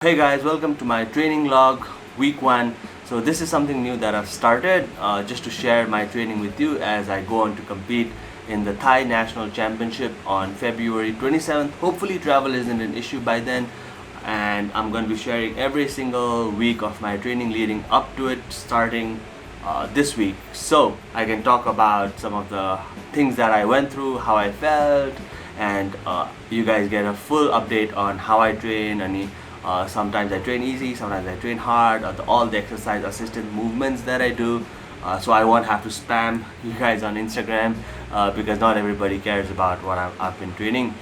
Hey guys, welcome to my training log week 1. So this is something new that I've started just to share my training with you as I go on to compete in the Thai National Championship on February 27th. Hopefully travel isn't an issue by then, and I'm going to be sharing every single week of my training leading up to it starting this week. So I can talk about some of the things that I went through, how I felt, and you guys get a full update on how I train. Sometimes I train easy, sometimes I train hard, all the exercise assisted movements that I do. So I won't have to spam you guys on Instagram because not everybody cares about what I've been training.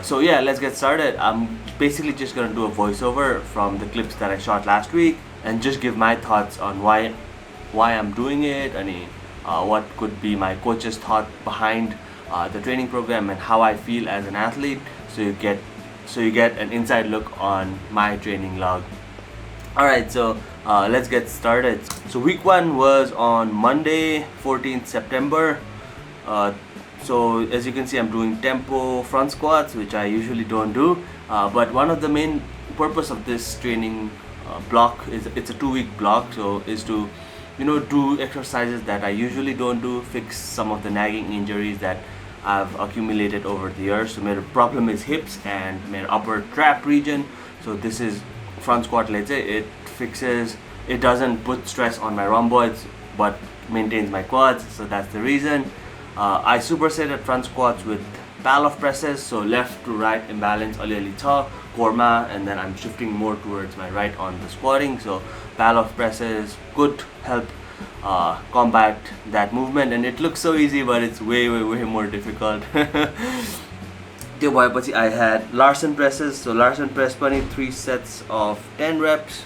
So yeah, let's get started. I'm basically just gonna do a voiceover from the clips that I shot last week and just give my thoughts on why I'm doing it, and what could be my coach's thought behind the training program and how I feel as an athlete. So you get an inside look on my training log. Alright, so let's get started. So week 1 was on Monday, 14th September. So as you can see, I'm doing tempo front squats, which I usually don't do. But one of the main purpose of this training block is it's a 2-week block, so is to do exercises that I usually don't do, fix some of the nagging injuries that I've accumulated over the years. So my problem is hips and my upper trap region. So this is front squat, let's say it doesn't put stress on my rhomboids but maintains my quads, so that's the reason. I supersetted front squats with Pallof presses, so left to right imbalance aliyali tha korma, and then I'm shifting more towards my right on the squatting. So Pallof presses could help combat that movement, and it looks so easy but it's way more difficult. त्यो भएपछि I had Larson presses. So Larson press पनि 3 sets of 10 reps.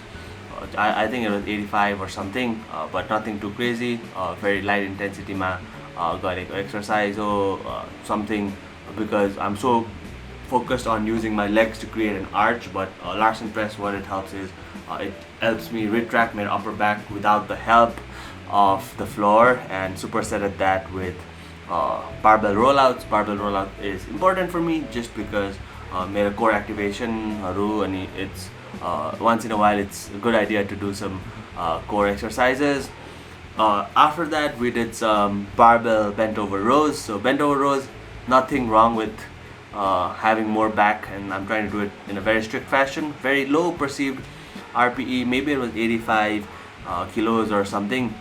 I think it was 85 or something, but nothing too crazy. Very light intensity ma गरेको exercise or something, because I'm so focused on using my legs to create an arch. But Larson press, what it helps is it helps me retract my upper back without the help of the floor, and supersetted that with barbell rollouts. Barbell rollout is important for me just because my core activation and it's once in a while it's a good idea to do some core exercises. After that we did some barbell bent over rows. So bent over rows, nothing wrong with having more back, and I'm trying to do it in a very strict fashion. Very low perceived RPE, maybe it was 85 kilos or something.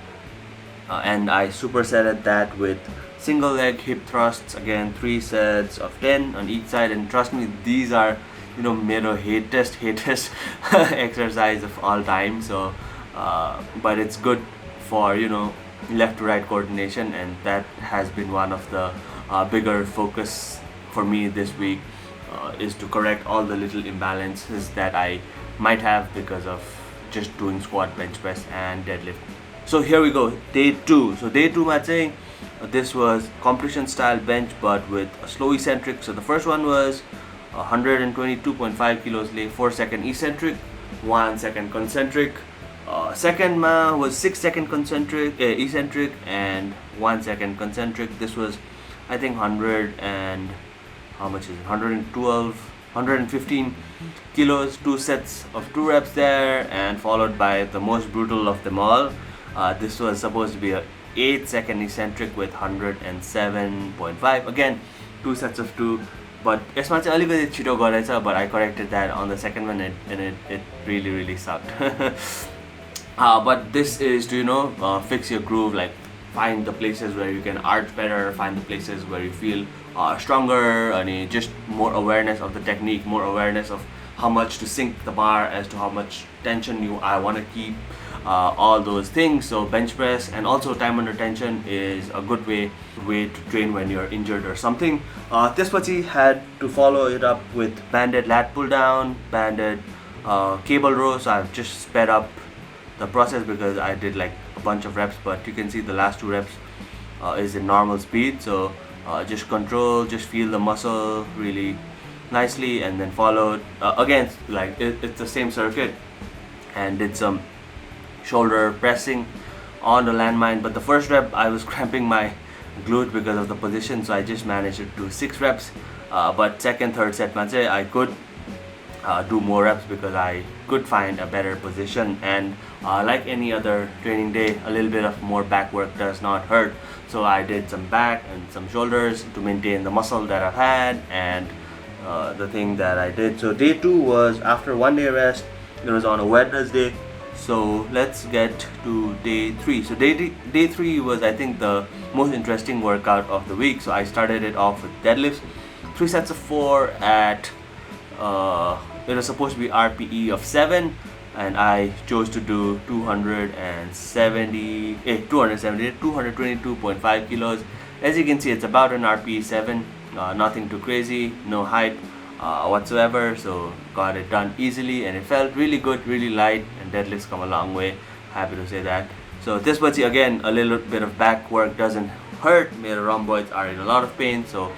And I supersetted that with single leg hip thrusts, again 3 sets of 10 on each side. And trust me, these are mero hatest exercise of all time. So but it's good for left to right coordination, and that has been one of the bigger focus for me this week, is to correct all the little imbalances that I might have because of just doing squat, bench press and deadlift. So here we go, day 2. So day 2 ma chahi, this was completion style bench but with a slow eccentric. So the first one was 122.5 kilos lay 4 second eccentric, 1 second concentric. Second ma was 6 second concentric eccentric and 1 second concentric. This was I think 100 and how much is it, 115 kilos, 2 sets of 2 reps there, and followed by the most brutal of them all. This was supposed to be a 8 second eccentric with 107.5, again 2 sets of 2, but यसमा चाहिँ अलिकति छिटो गरेछ, but I corrected that on the second one, and it really sucked. But this is to fix your groove, like find the places where you can arch better, find the places where you feel stronger, and just more awareness of the technique, more awareness of how much to sink the bar as to how much tension I want to keep, all those things. So bench press and also time under tension is a good way to train when you're injured or something. त्यसपछि had to follow it up with banded lat pull down, banded cable row. So I've just sped up the process because I did like a bunch of reps, but you can see the last 2 reps is in normal speed. So just control, just feel the muscle really nicely, and then followed again like it's the same circuit, and did some shoulder pressing on the landmine. But the first rep I was cramping my glute because of the position, so I just managed to do 6 reps. But second, third set ma chahi I could do more reps because I could find a better position. And like any other training day, a little bit of more back work does not hurt. So I did some back and some shoulders to maintain the muscle that I've had, and the thing that I did. So day 2 was after 1 day rest. It was on a Wednesday. So let's get to day 3. So day 3 was, I think, the most interesting workout of the week. So I started it off with deadlifts, 3 sets of 4 at it was supposed to be RPE of 7, and I chose to do 222.5 kilos. As you can see, it's about an RPE 7, nothing too crazy, no hype whatsoever. So got it done easily, and it felt really good, really light, and deadlifts come a long way, happy to say that. So this was again a little bit of back work doesn't hurt. My rhomboids are in a lot of pain, so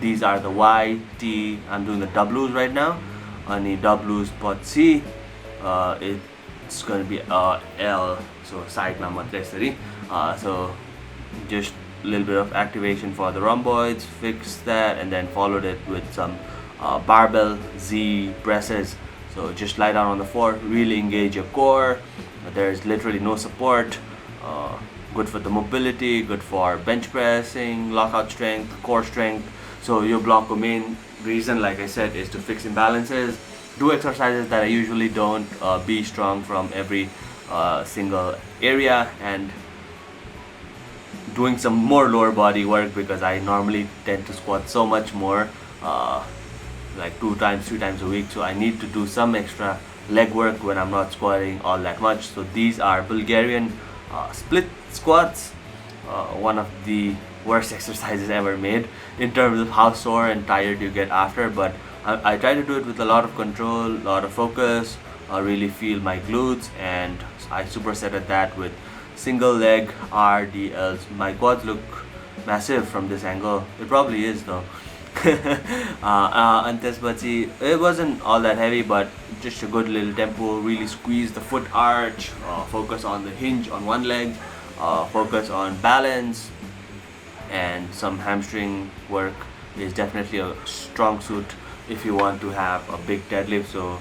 these are the Y, T. I'm doing the W's right now. Ani W's pot C. It's going to be L. So side ma matre sari. So just a little bit of activation for the rhomboids, fixed that, and then followed it with some barbell Z presses. So just lie down on the floor, really engage your core. There's literally no support. Good for the mobility, good for bench pressing, lockout strength, core strength. So your block main reason, like I said, is to fix imbalances, do exercises that I usually don't, be strong from every single area, and doing some more lower body work because I normally tend to squat so much more, like 2 times, 3 times a week. So I need to do some extra leg work when I'm not squatting all that much. So these are Bulgarian split squats, one of the worst exercises ever made in terms of how sore and tired you get after, but I try to do it with a lot of control, a lot of focus. I really feel my glutes, and I supersetted that with single leg RDLs. My quads look massive from this angle. It probably is though. And it wasn't all that heavy, but just a good little tempo. Really squeeze the foot arch, focus on the hinge on one leg, focus on balance, and some hamstring work is definitely a strong suit if you want to have a big deadlift. So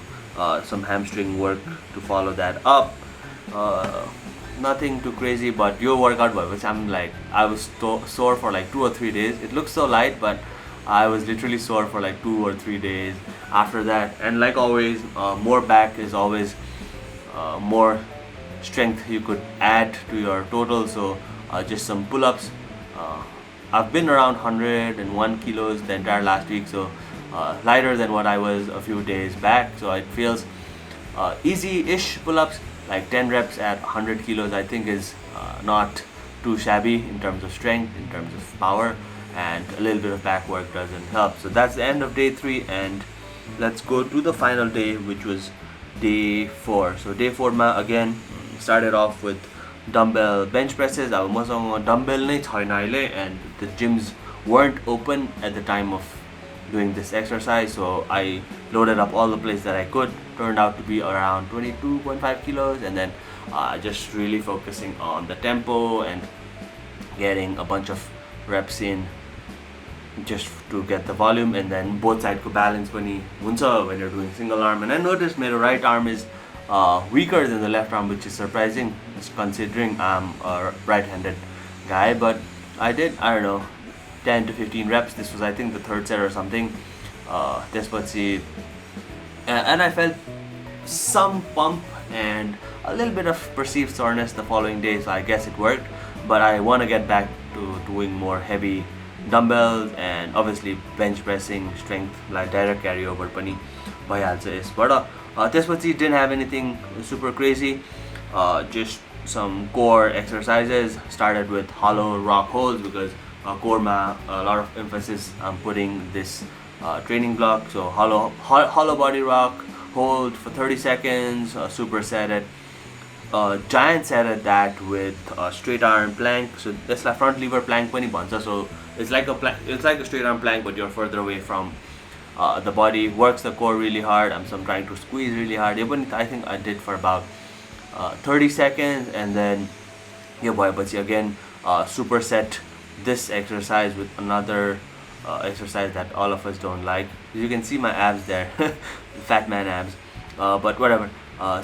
some hamstring work to follow that up. Nothing too crazy, but your workout was, I was sore for like 2 or 3 days. It looks so light, but I was literally sore for like 2 or 3 days after that. And like always, more back is always more strength you could add to your total. So just some pull-ups. I've been around 101 kilos the entire last week, so lighter than what I was a few days back. So it feels easy-ish pull-ups, like 10 reps at 100 kilos I think is not too shabby in terms of strength, in terms of power, and a little bit of back work doesn't help. So that's the end of day 3, and let's go to the final day, which was day 4. So day 4 again started off with dumbbell bench presses. I was on dumbbell and the gyms weren't open at the time of doing this exercise, so I loaded up all the plates that I could. Turned out to be around 22.5 kilos, and then just really focusing on the tempo and getting a bunch of reps in just to get the volume, and then both sides ko balance pani huncha when you're doing single arm. And I noticed my right arm is weaker than the left arm, which is surprising considering I'm a right-handed guy. But I did, I don't know, 10 to 15 reps. This was, I think, the 3rd set or something. And I felt some pump and a little bit of perceived soreness the following day, so I guess it worked. But I want to get back to doing more heavy dumbbells and obviously bench pressing, strength, like direct carryover pani bhayihalcha यसबाट. त्यसपछि didn't have anything super crazy, just some core exercises. Started with hollow rock holds because core ma a lot of emphasis I'm putting this training block. So hollow body rock hold for 30 seconds, superset it, giant set at that with straight arm plank. So that's like front lever plank pani bhन्छ. So it's like a straight arm plank, but you're further away from the body. Works the core really hard. I'm trying to squeeze really hard. I think I did for about 30 seconds, and then again superset this exercise with another exercise that all of us don't like. You can see my abs there, fat man abs, but whatever.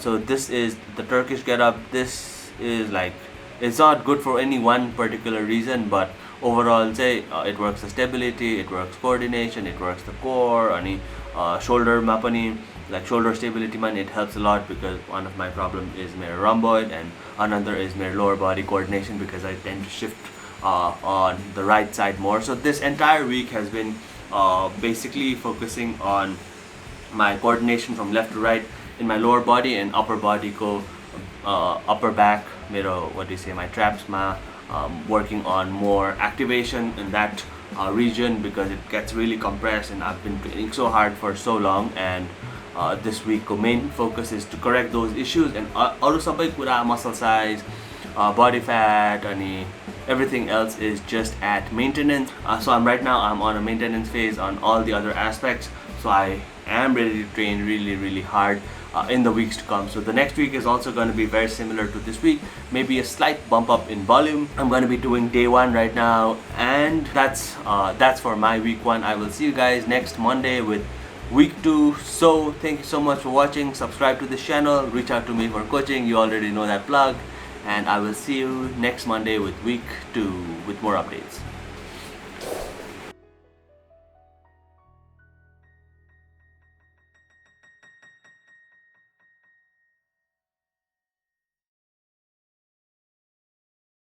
So this is the Turkish get up. This is like, it's not good for any one particular reason, but overall say it works the stability, it works coordination, it works the core, any shoulder ma pani, like shoulder stability man, it helps a lot because one of my problem is my rhomboid and another is my lower body coordination because I tend to shift on the right side more. So this entire week has been basically focusing on my coordination from left to right in my lower body and upper body ko upper back, what do you say, my traps ma, working on more activation in that region because it gets really compressed and I've been training so hard for so long. And this week main focus is to correct those issues and aru sabai kura, muscle size, body fat, and everything else is just at maintenance. So I'm on a maintenance phase on all the other aspects, so I am ready to train really hard in the weeks to come. So the next week is also going to be very similar to this week, maybe a slight bump up in volume. I'm going to be doing day 1 right now, and that's for my week 1. I will see you guys next Monday with week 2. So thank you so much for watching. Subscribe to this channel, reach out to me for coaching, you already know that plug, and I will see you next Monday with week 2 with more updates.